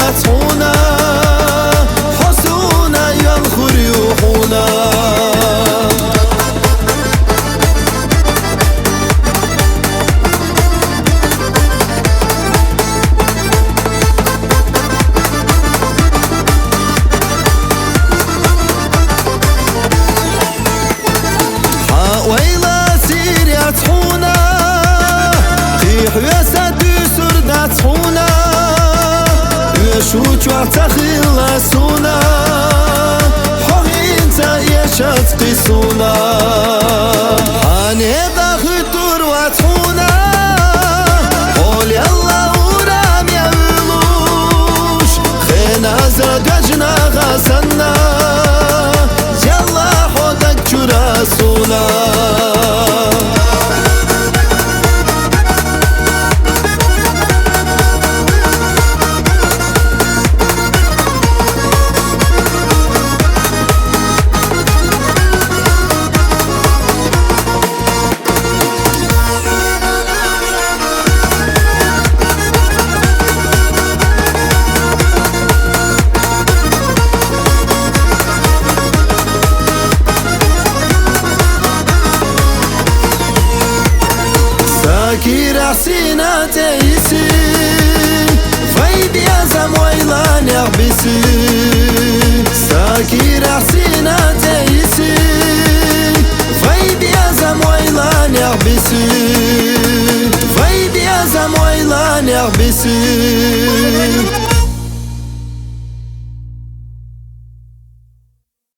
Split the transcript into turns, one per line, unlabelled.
يطحونا حسونا ينخر يوحونا ويلا سير يطحونا قيح ويسد يسر داتحونا يشوش وتخلصونا حوين يشت قيسونا حاني بخطر وطحونا قول يلا ورام يولوش خينا زدجنا غسنا يلا حودك جراسونا ساكير حسينا تيسي فايد يا زمويلان يحبسي ساكير حسينا تيسي فايد يا زمويلان يحبسي فايد يا زمويلان يحبسي